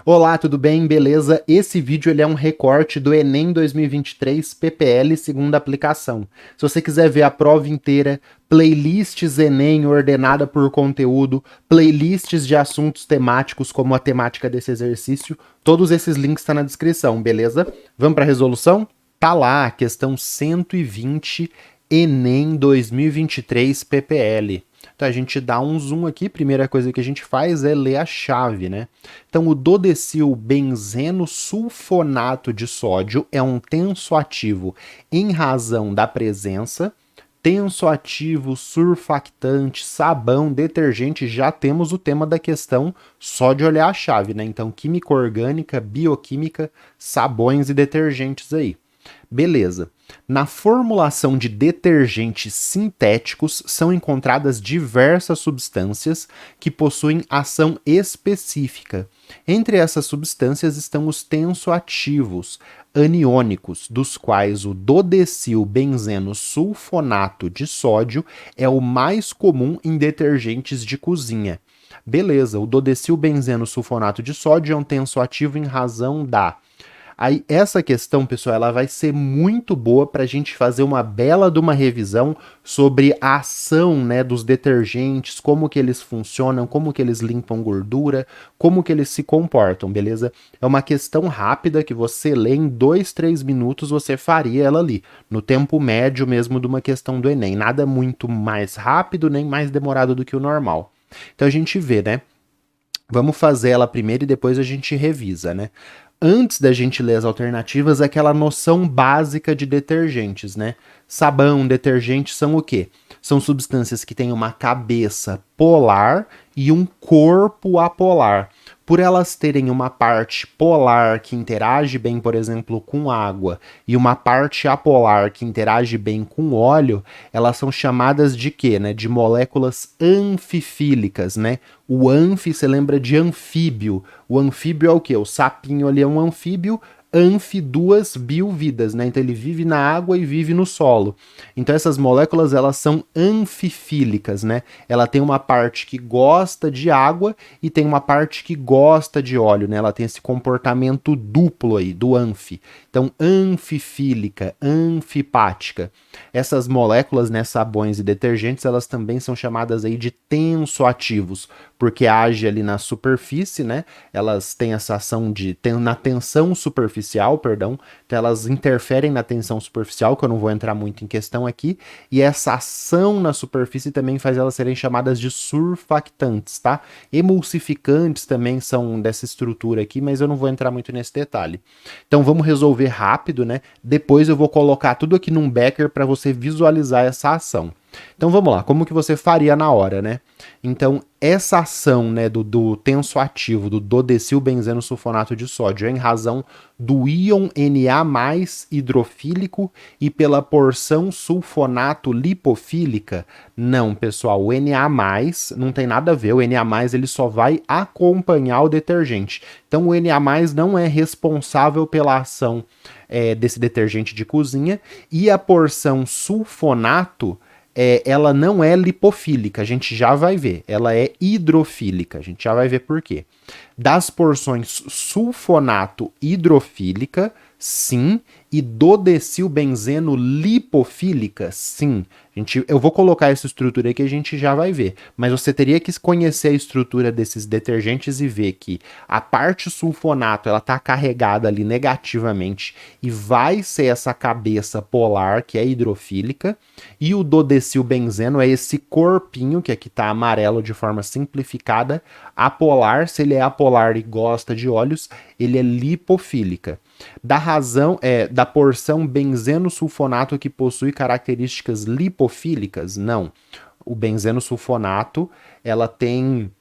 Olá, tudo bem? Beleza? Esse vídeo ele é um recorte do Enem 2023 PPL segunda aplicação. Se você quiser ver a prova inteira, playlists Enem ordenada por conteúdo, playlists de assuntos temáticos como a temática desse exercício, todos esses links estão na descrição, beleza? Vamos para a resolução? Tá lá, questão 120 Enem 2023 PPL. Então a gente dá um zoom aqui, primeira coisa que a gente faz é ler a chave, né? Então o dodecilbenzeno sulfonato de sódio é um tensoativo em razão da presença, tensoativo, surfactante, sabão, detergente, já temos o tema da questão só de olhar a chave, né? Então química orgânica, bioquímica, sabões e detergentes aí. Beleza. Na formulação de detergentes sintéticos são encontradas diversas substâncias que possuem ação específica. Entre essas substâncias estão os tensoativos aniônicos, dos quais o dodecilbenzeno sulfonato de sódio é o mais comum em detergentes de cozinha. Beleza, o dodecilbenzeno sulfonato de sódio é um tensoativo em razão da. Aí essa questão, pessoal, ela vai ser muito boa para a gente fazer uma bela de uma revisão sobre a ação, né, dos detergentes, como que eles funcionam, como que eles limpam gordura, como que eles se comportam, beleza? É uma questão rápida que você lê em 2, 3 minutos, você faria ela ali, no tempo médio mesmo de uma questão do Enem. Nada muito mais rápido, nem mais demorado do que o normal. Então a gente vê, né? Vamos fazer ela primeiro e depois a gente revisa, né? Antes da gente ler as alternativas, aquela noção básica de detergentes, né? Sabão, detergente são o quê? São substâncias que têm uma cabeça polar e um corpo apolar. Por elas terem uma parte polar que interage bem, por exemplo, com água, e uma parte apolar que interage bem com óleo, elas são chamadas de quê, né? De moléculas anfifílicas, né? O anfi, você lembra de anfíbio. O anfíbio é o quê? O sapinho ali é um anfíbio, anfi, duas biovidas, né? Então ele vive na água e vive no solo. Então essas moléculas, elas são anfifílicas, né? Ela tem uma parte que gosta de água e tem uma parte que gosta de óleo, né? Ela tem esse comportamento duplo aí, do anfi. Então, anfifílica, anfipática. Essas moléculas, né, sabões e detergentes, elas também são chamadas aí de tensoativos, porque age ali na superfície, né? Elas têm essa ação na tensão superficial, perdão. Então elas interferem na tensão superficial, que eu não vou entrar muito em questão aqui, e essa ação na superfície também faz elas serem chamadas de surfactantes, tá? Emulsificantes também são dessa estrutura aqui, mas eu não vou entrar muito nesse detalhe. Então vamos resolver rápido, né? Depois eu vou colocar tudo aqui num becker para você visualizar essa ação. Então vamos lá, como que você faria na hora, né? Então, essa ação, né, do tensoativo do dodecilbenzeno sulfonato de sódio é em razão do íon Na+ hidrofílico e pela porção sulfonato lipofílica? Não, pessoal, o Na+ não tem nada a ver, o Na+ ele só vai acompanhar o detergente. Então, o Na+ não é responsável pela ação desse detergente de cozinha e a porção sulfonato ela não é lipofílica, a gente já vai ver. Ela é hidrofílica, a gente já vai ver por quê. Das porções sulfonato hidrofílica, sim, e dodecilbenzeno lipofílica, sim. Eu vou colocar essa estrutura aqui e a gente já vai ver. Mas você teria que conhecer a estrutura desses detergentes e ver que a parte sulfonato ela está carregada ali negativamente e vai ser essa cabeça polar que é hidrofílica, e o dodecilbenzeno é esse corpinho que aqui está amarelo de forma simplificada, apolar. Se ele é apolar e gosta de óleos, ele é lipofílica. Da porção benzeno sulfonato que possui características lipofílicas? Não. O benzeno sulfonato, ela tem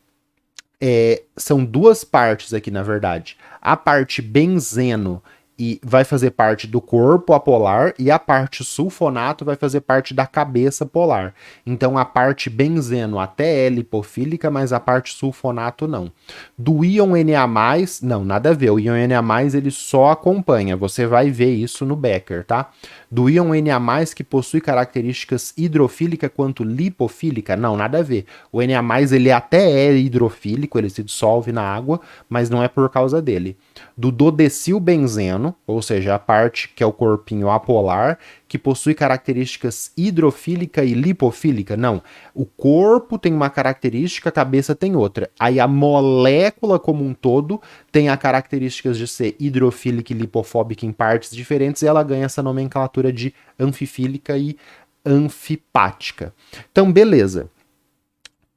são duas partes aqui, na verdade. A parte benzeno e vai fazer parte do corpo apolar e a parte sulfonato vai fazer parte da cabeça polar. Então a parte benzeno até é lipofílica, mas a parte sulfonato não. Do íon Na+, não, nada a ver. O íon Na+, ele só acompanha. Você vai ver isso no becker, tá? Do íon Na+, que possui características hidrofílica quanto lipofílica? Não, nada a ver. O Na+, ele até é hidrofílico, ele se dissolve na água, mas não é por causa dele. Do dodecilbenzeno, ou seja, a parte que é o corpinho apolar, que possui características hidrofílica e lipofílica? Não. O corpo tem uma característica, a cabeça tem outra. Aí a molécula como um todo tem as características de ser hidrofílica e lipofóbica em partes diferentes, e ela ganha essa nomenclatura de anfifílica e anfipática. Então, beleza.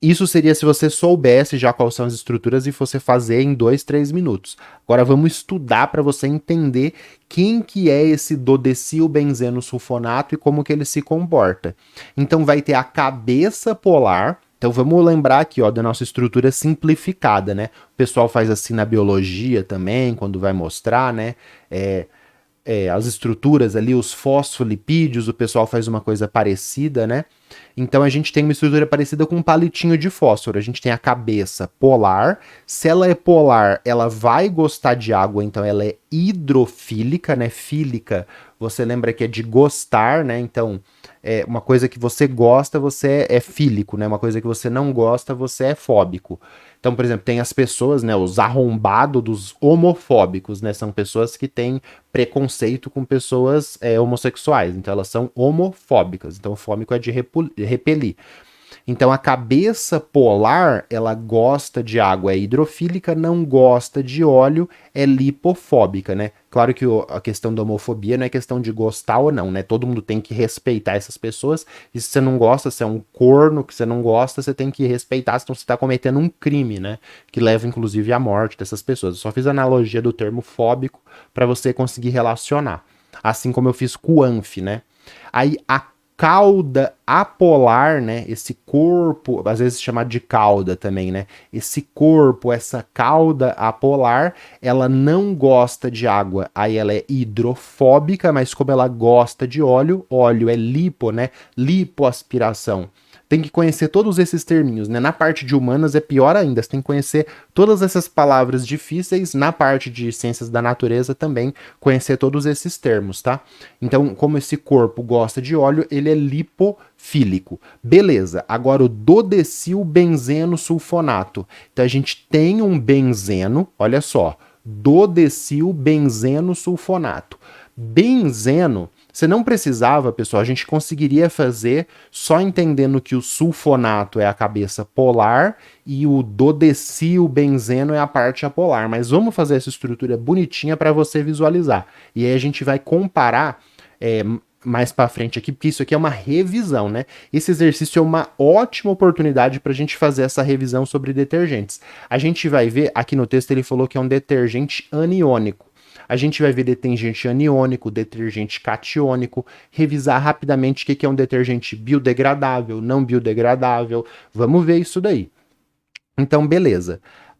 Isso seria se você soubesse já quais são as estruturas e fosse fazer em 2, 3 minutos. Agora vamos estudar para você entender quem que é esse dodecilbenzeno sulfonato e como que ele se comporta. Então vai ter a cabeça polar. Então vamos lembrar aqui, ó, da nossa estrutura simplificada, né? O pessoal faz assim na biologia também, quando vai mostrar, né? As estruturas ali, os fosfolipídios, o pessoal faz uma coisa parecida, né? Então a gente tem uma estrutura parecida com um palitinho de fósforo. A gente tem a cabeça polar. Se ela é polar, ela vai gostar de água, então ela é hidrofílica, né? Fílica, você lembra que é de gostar, né? Então, uma coisa que você gosta, você é fílico, né? Uma coisa que você não gosta, você é fóbico. Então, por exemplo, tem as pessoas, né, os arrombados dos homofóbicos, né, são pessoas que têm preconceito com pessoas homossexuais, então elas são homofóbicas, então o fóbico é de repelir. Então a cabeça polar, ela gosta de água, é hidrofílica, não gosta de óleo, é lipofóbica, né? Claro que a questão da homofobia não é questão de gostar ou não, né? Todo mundo tem que respeitar essas pessoas, e se você não gosta, se é um corno que você não gosta, você tem que respeitar, senão você está cometendo um crime, né? Que leva inclusive à morte dessas pessoas. Eu só fiz a analogia do termo fóbico para você conseguir relacionar. Assim como eu fiz com o anf, né? Aí a cauda apolar, né? Esse corpo, às vezes chamado de cauda também, né? Esse corpo, essa cauda apolar, ela não gosta de água. Aí ela é hidrofóbica, mas como ela gosta de óleo, óleo é lipo, né? Lipoaspiração. Tem que conhecer todos esses terminhos, né? Na parte de humanas é pior ainda, você tem que conhecer todas essas palavras difíceis. Na parte de ciências da natureza também, conhecer todos esses termos, tá? Então, como esse corpo gosta de óleo, ele é lipofílico. Beleza, agora o dodecilbenzeno sulfonato. Então a gente tem um benzeno, olha só, dodecilbenzeno sulfonato. Benzeno, você não precisava, pessoal, a gente conseguiria fazer só entendendo que o sulfonato é a cabeça polar e o dodecilbenzeno é a parte apolar, mas vamos fazer essa estrutura bonitinha para você visualizar. E aí a gente vai comparar mais para frente aqui, porque isso aqui é uma revisão, né? Esse exercício é uma ótima oportunidade para a gente fazer essa revisão sobre detergentes. A gente vai ver, aqui no texto ele falou que é um detergente aniônico. A gente vai ver detergente aniônico, detergente catiônico, revisar rapidamente o que é um detergente biodegradável, não biodegradável. Vamos ver isso daí. Então, beleza.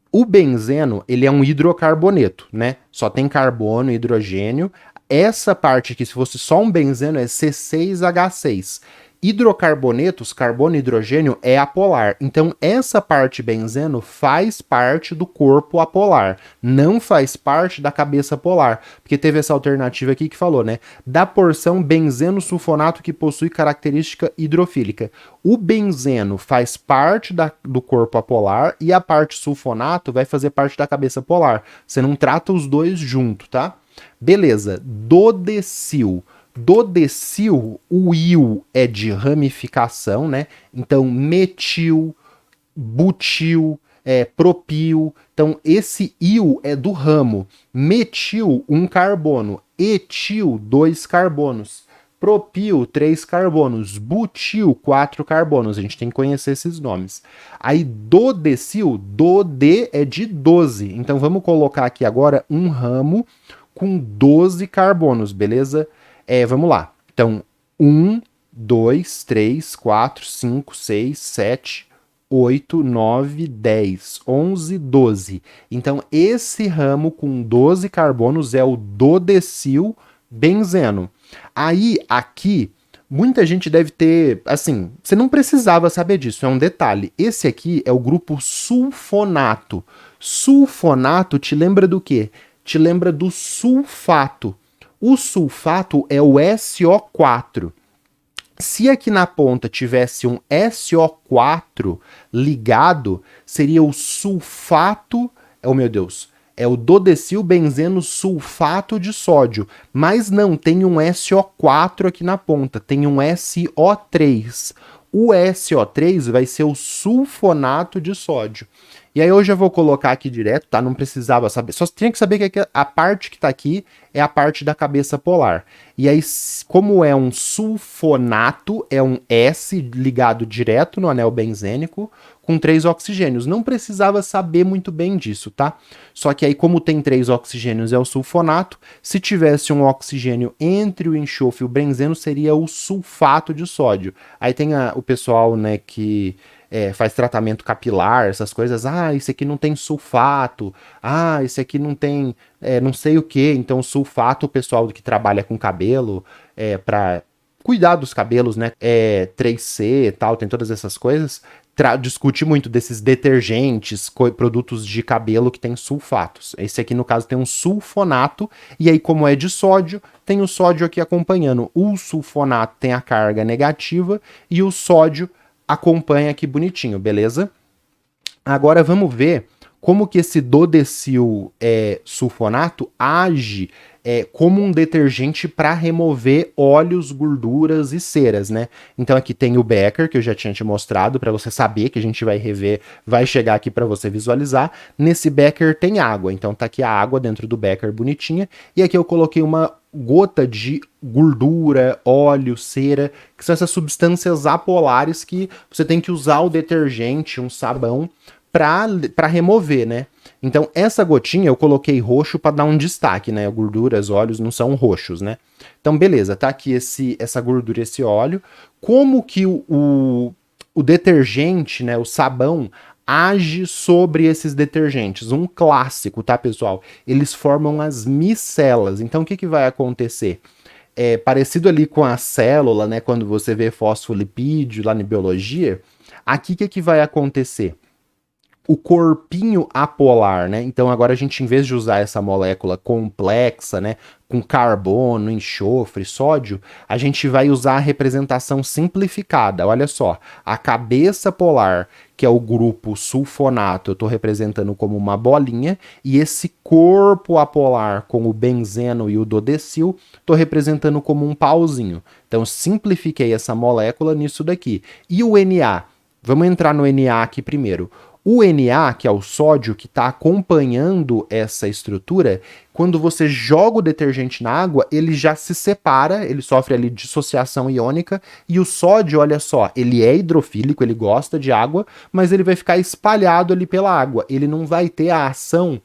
O benzeno, ele é um hidrocarboneto, né? Só tem carbono e hidrogênio. Essa parte aqui, se fosse só um benzeno, é C6H6. Hidrocarbonetos, carbono e hidrogênio, é apolar. Então, essa parte benzeno faz parte do corpo apolar, não faz parte da cabeça polar. Porque teve essa alternativa aqui que falou, né? Da porção benzeno sulfonato que possui característica hidrofílica. O benzeno faz parte do corpo apolar e a parte sulfonato vai fazer parte da cabeça polar. Você não trata os dois junto, tá? Beleza. Dodecil. Dodecil, o il é de ramificação, né? Então, metil, butil, propil. Então, esse il é do ramo. Metil, um carbono. Etil, 2 carbonos. Propil, 3 carbonos. Butil, 4 carbonos. A gente tem que conhecer esses nomes. Aí, dodecil, dode é de 12. Então, vamos colocar aqui agora um ramo com 12 carbonos, beleza? Vamos lá. Então, 1, 2, 3, 4, 5, 6, 7, 8, 9, 10, 11, 12. Então, esse ramo com 12 carbonos é o dodecilbenzeno. Aí, aqui, muita gente deve ter, assim, você não precisava saber disso, é um detalhe. Esse aqui é o grupo sulfonato. Sulfonato te lembra do quê? Te lembra do sulfato. O sulfato é o SO4. Se aqui na ponta tivesse um SO4 ligado, seria o sulfato, oh meu Deus, é o dodecilbenzeno sulfato de sódio, mas não tem um SO4 aqui na ponta, tem um SO3. O SO3 vai ser o sulfonato de sódio. E aí eu já vou colocar aqui direto, tá? Não precisava saber. Só tinha que saber que a parte que tá aqui é a parte da cabeça polar. E aí, como é um sulfonato, é um S ligado direto no anel benzênico, com 3 oxigênios. Não precisava saber muito bem disso, tá? Só que aí, como tem 3 oxigênios, é o sulfonato. Se tivesse um oxigênio entre o enxofre e o benzeno, seria o sulfato de sódio. Aí tem o pessoal, né, que faz tratamento capilar, essas coisas. Ah, esse aqui não tem sulfato. Ah, esse aqui não tem não sei o que. Então, sulfato, o pessoal que trabalha com cabelo, para cuidar dos cabelos, né? 3C e tal, tem todas essas coisas. Discute muito desses detergentes, produtos de cabelo que tem sulfatos. Esse aqui, no caso, tem um sulfonato. E aí, como é de sódio, tem o sódio aqui acompanhando. O sulfonato tem a carga negativa e o sódio acompanha aqui bonitinho, beleza? Agora vamos ver como que esse dodecil sulfonato age como um detergente para remover óleos, gorduras e ceras, né? Então aqui tem o Becker, que eu já tinha te mostrado, para você saber que a gente vai rever, vai chegar aqui para você visualizar. Nesse Becker tem água, então tá aqui a água dentro do Becker bonitinha, e aqui eu coloquei uma gota de gordura, óleo, cera, que são essas substâncias apolares que você tem que usar o detergente, um sabão, para remover, né? Então, essa gotinha eu coloquei roxo para dar um destaque, né? Gorduras, óleos não são roxos, né? Então, beleza, tá aqui essa gordura, esse óleo. Como que o detergente, né, o sabão, age sobre esses detergentes? Um clássico, tá, pessoal? Eles formam as micelas. Então, o que vai acontecer? Parecido ali com a célula, né? Quando você vê fosfolipídio lá na biologia, aqui o que vai acontecer? O corpinho apolar, né? Então agora a gente, em vez de usar essa molécula complexa, né, com carbono, enxofre, sódio, a gente vai usar a representação simplificada. Olha só, a cabeça polar, que é o grupo sulfonato, eu estou representando como uma bolinha, e esse corpo apolar com o benzeno e o dodecil, estou representando como um pauzinho. Então simplifiquei essa molécula nisso daqui. E o Na? Vamos entrar no Na aqui primeiro. O Na, que é o sódio que está acompanhando essa estrutura, quando você joga o detergente na água, ele já se separa, ele sofre ali dissociação iônica, e o sódio, olha só, ele é hidrofílico, ele gosta de água, mas ele vai ficar espalhado ali pela água, ele não vai ter a ação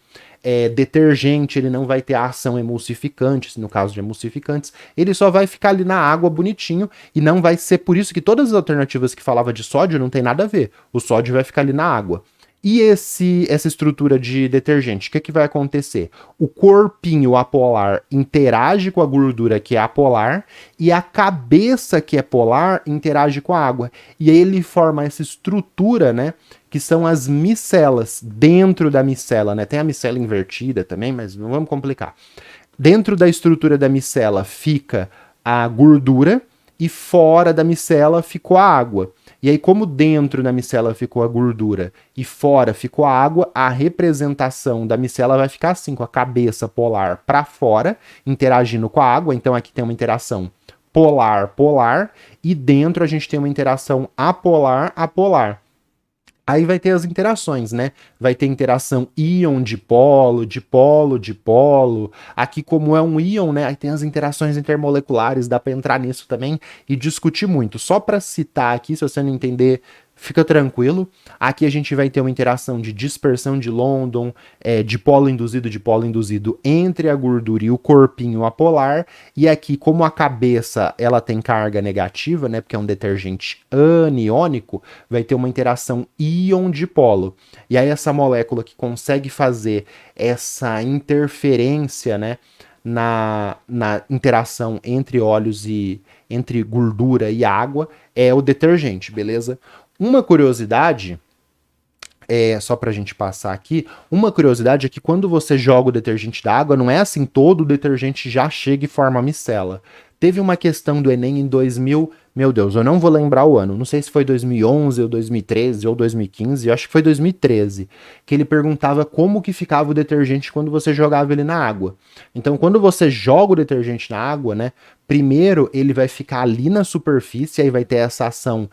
detergente, ele não vai ter a ação emulsificante, no caso de emulsificantes, ele só vai ficar ali na água bonitinho e não vai ser por isso que todas as alternativas que falava de sódio não tem nada a ver. O sódio vai ficar ali na água. E essa estrutura de detergente, o que vai acontecer? O corpinho apolar interage com a gordura que é apolar e a cabeça que é polar interage com a água. E aí ele forma essa estrutura, né? Que são as micelas dentro da micela, né? Tem a micela invertida também, mas não vamos complicar. Dentro da estrutura da micela fica a gordura e fora da micela ficou a água. E aí, como dentro da micela ficou a gordura e fora ficou a água, a representação da micela vai ficar assim, com a cabeça polar para fora, interagindo com a água. Então aqui tem uma interação polar-polar e dentro a gente tem uma interação apolar-apolar. Aí vai ter as interações, né? Vai ter interação íon dipolo, dipolo, dipolo. Aqui, como é um íon, né? Aí tem as interações intermoleculares, dá para entrar nisso também e discutir muito. Só para citar aqui, se você não entender, fica tranquilo. Aqui a gente vai ter uma interação de dispersão de London, dipolo induzido entre a gordura e o corpinho apolar. E aqui, como a cabeça ela tem carga negativa, né? Porque é um detergente aniônico, vai ter uma interação íon-dipolo. E aí essa molécula que consegue fazer essa interferência, né? Na interação entre óleos e entre gordura e água é o detergente, beleza? Uma curiosidade Só pra gente passar aqui, uma curiosidade é que quando você joga o detergente da água, não é assim, todo o detergente já chega e forma a micela. Teve uma questão do Enem em 2000, meu Deus, eu não vou lembrar o ano, não sei se foi 2011 ou 2013 ou 2015, eu acho que foi 2013, que ele perguntava como que ficava o detergente quando você jogava ele na água. Então, quando você joga o detergente na água, né, primeiro ele vai ficar ali na superfície, aí vai ter essa ação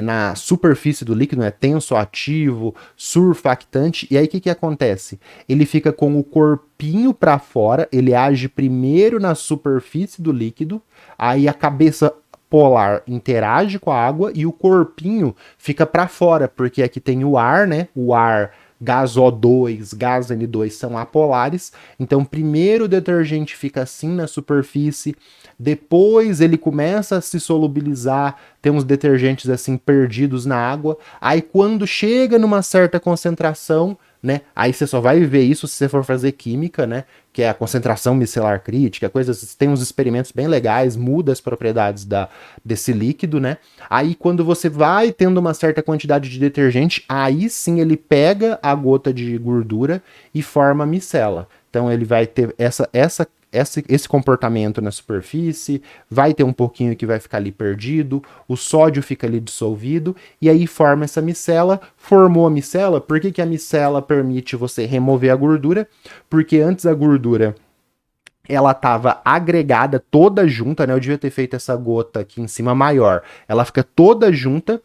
na superfície do líquido, né, tensoativo, surfactante, e aí o que acontece? Ele fica com o corpinho para fora, ele age primeiro na superfície do líquido, aí a cabeça polar interage com a água e o corpinho fica para fora, porque aqui tem o ar, né? O ar gás O2, gás N2 são apolares. Então, primeiro o detergente fica assim na superfície, depois ele começa a se solubilizar, tem uns detergentes assim perdidos na água. Aí quando chega numa certa concentração, né? Aí você só vai ver isso se você for fazer química, né? Que é a concentração micelar crítica, coisas, tem uns experimentos bem legais, muda as propriedades desse líquido, né? Aí quando você vai tendo uma certa quantidade de detergente, aí sim ele pega a gota de gordura e forma a micela. Então ele vai ter esse comportamento na superfície, vai ter um pouquinho que vai ficar ali perdido, o sódio fica ali dissolvido, e aí forma essa micela. Formou a micela, por que a micela permite você remover a gordura? Porque antes a gordura ela estava agregada toda junta, né? Eu devia ter feito essa gota aqui em cima maior. Ela fica toda junta,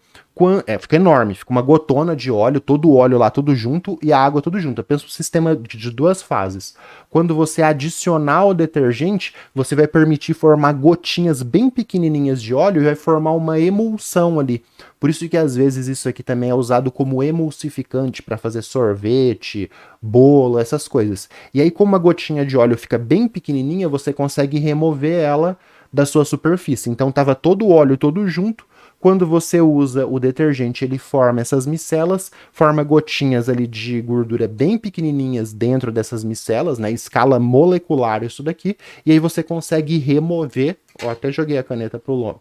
fica enorme, fica uma gotona de óleo, todo o óleo lá tudo junto e a água tudo junto. Pensa um sistema de duas fases. Quando você adicionar o detergente, você vai permitir formar gotinhas bem pequenininhas de óleo e vai formar uma emulsão ali. Por isso que às vezes isso aqui também é usado como emulsificante para fazer sorvete, bolo, essas coisas. E aí como a gotinha de óleo fica bem pequenininha, você consegue remover ela da sua superfície. Então tava todo o óleo todo junto. Quando você usa o detergente, ele forma essas micelas, forma gotinhas ali de gordura bem pequenininhas dentro dessas micelas, né? Escala molecular isso daqui, e aí você consegue remover. Ó, até joguei a caneta pro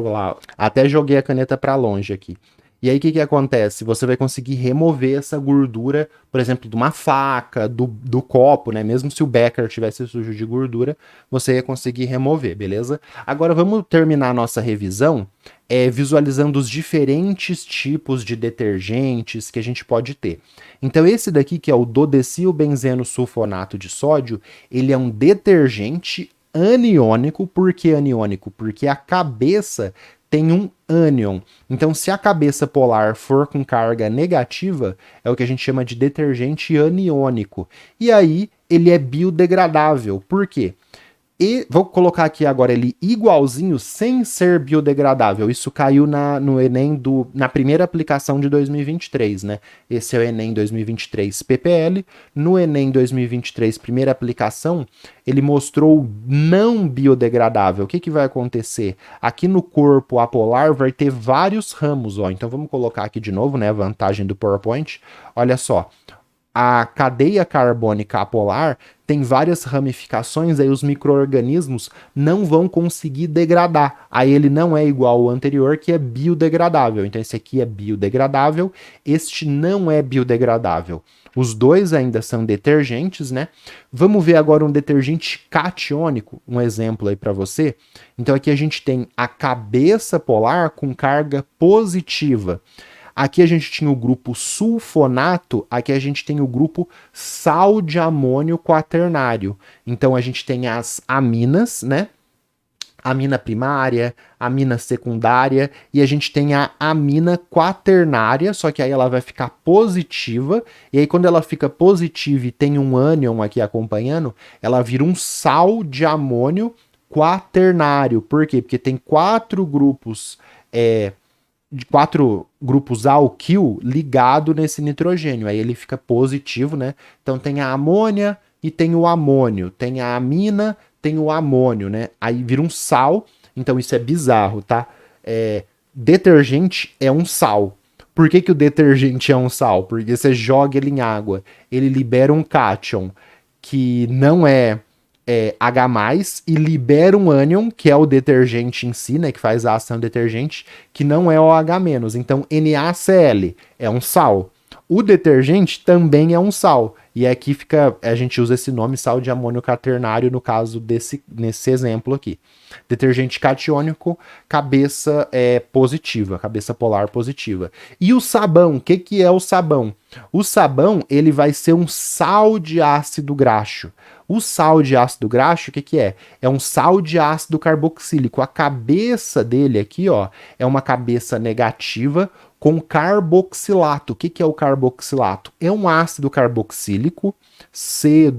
lá. Até joguei a caneta para longe aqui. E aí o que acontece? Você vai conseguir remover essa gordura, por exemplo, de uma faca, do copo, né? Mesmo se o becker tivesse sujo de gordura, você ia conseguir remover, beleza? Agora vamos terminar a nossa revisão visualizando os diferentes tipos de detergentes que a gente pode ter. Então esse daqui, que é o dodecilbenzeno sulfonato de sódio, ele é um detergente aniônico. Por que aniônico? Porque a cabeça tem um ânion. Então, se a cabeça polar for com carga negativa, é o que a gente chama de detergente aniônico. E aí, ele é biodegradável. Por quê? E vou colocar aqui agora ele igualzinho, sem ser biodegradável. Isso caiu no Enem na primeira aplicação de 2023, né? Esse é o Enem 2023 PPL. No Enem 2023, primeira aplicação, ele mostrou não biodegradável. O que vai acontecer? Aqui no corpo apolar vai ter vários ramos, ó. Então vamos colocar aqui de novo, né? A vantagem do PowerPoint. Olha só. A cadeia carbônica apolar tem várias ramificações, aí os micro-organismos não vão conseguir degradar. Aí ele não é igual ao anterior, que é biodegradável. Então esse aqui é biodegradável, este não é biodegradável. Os dois ainda são detergentes, né? Vamos ver agora um detergente catiônico, um exemplo aí para você. Então aqui a gente tem a cabeça polar com carga positiva. Aqui a gente tinha o grupo sulfonato, aqui a gente tem o grupo sal de amônio quaternário. Então a gente tem as aminas, né? Amina primária, amina secundária, e a gente tem a amina quaternária, só que aí ela vai ficar positiva, e aí quando ela fica positiva e tem um ânion aqui acompanhando, ela vira um sal de amônio quaternário. Por quê? Porque tem quatro grupos alquil ligado nesse nitrogênio, aí ele fica positivo, né? Então tem a amônia e tem o amônio, tem a amina, tem o amônio, né? Aí vira um sal, então isso é bizarro, tá? Detergente é um sal. Por que o detergente é um sal? Porque você joga ele em água, ele libera um cátion, que não é H+, e libera um ânion, que é o detergente em si, né, que faz a ação detergente, que não é o H-. Então, NaCl é um sal. O detergente também é um sal. E aqui a gente usa esse nome, sal de amônio quaternário, no caso nesse exemplo aqui. Detergente catiônico, cabeça positiva, cabeça polar positiva. E o sabão, o que é o sabão? O sabão, ele vai ser um sal de ácido graxo. O sal de ácido graxo, o que é? É um sal de ácido carboxílico. A cabeça dele aqui, ó, é uma cabeça negativa com carboxilato. O que é o carboxilato? É um ácido carboxílico, C-OH,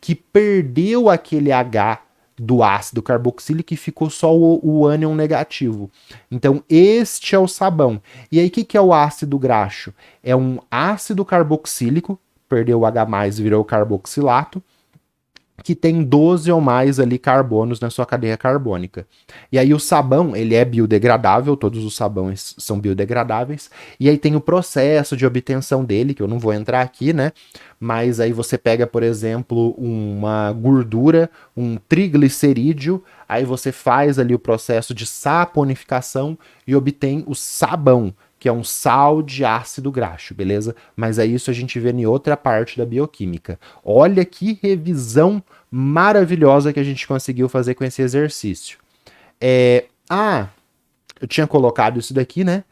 que perdeu aquele H do ácido carboxílico e ficou só o ânion negativo. Então, este é o sabão. E aí, o que é o ácido graxo? É um ácido carboxílico, perdeu o H+, virou carboxilato, que tem 12 ou mais ali carbonos na sua cadeia carbônica. E aí o sabão, ele é biodegradável, todos os sabões são biodegradáveis, e aí tem o processo de obtenção dele, que eu não vou entrar aqui, né? Mas aí você pega, por exemplo, uma gordura, um triglicerídeo, aí você faz ali o processo de saponificação e obtém o sabão, que é um sal de ácido graxo, beleza? Mas é isso a gente vê em outra parte da bioquímica. Olha que revisão maravilhosa que a gente conseguiu fazer com esse exercício. Eu tinha colocado isso daqui, né?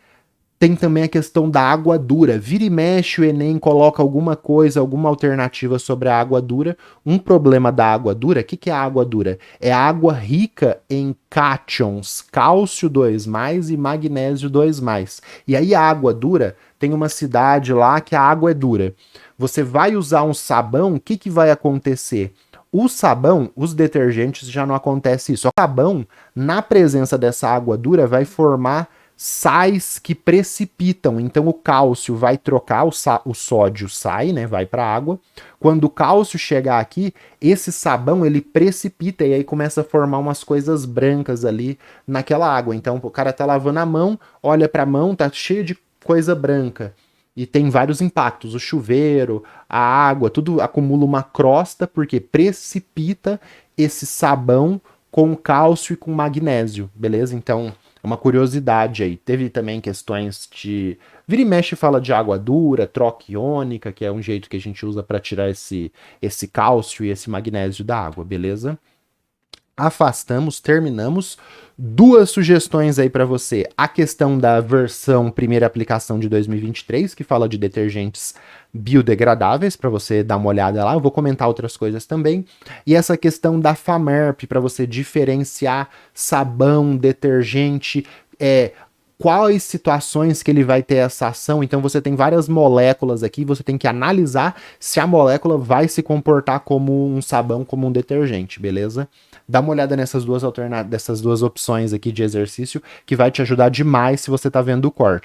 Tem também a questão da água dura. Vira e mexe, o Enem coloca alguma coisa, alguma alternativa sobre a água dura. Um problema da água dura, o que é a água dura? É a água rica em cátions, cálcio 2+, e magnésio 2+. E aí a água dura, tem uma cidade lá que a água é dura. Você vai usar um sabão, o que vai acontecer? O sabão, os detergentes já não acontece isso. O sabão, na presença dessa água dura, vai formar sais que precipitam. Então o cálcio vai trocar, o sódio sai, né, vai para a água. Quando o cálcio chegar aqui, esse sabão ele precipita e aí começa a formar umas coisas brancas ali naquela água. Então o cara tá lavando a mão, olha para a mão, tá cheio de coisa branca. E tem vários impactos, o chuveiro, a água, tudo acumula uma crosta porque precipita esse sabão com cálcio e com magnésio, beleza? Então uma curiosidade aí. Teve também questões de... Vira e mexe fala de água dura, troca iônica, que é um jeito que a gente usa para tirar esse cálcio e esse magnésio da água, beleza? Afastamos, terminamos. Duas sugestões aí para você. A questão da versão primeira aplicação de 2023, que fala de detergentes biodegradáveis, para você dar uma olhada lá. Eu vou comentar outras coisas também. E essa questão da FAMERP, para você diferenciar sabão, detergente, quais situações que ele vai ter essa ação. Então você tem várias moléculas aqui, você tem que analisar se a molécula vai se comportar como um sabão, como um detergente, beleza? Dá uma olhada nessas duas opções aqui de exercício, que vai te ajudar demais se você está vendo o corte.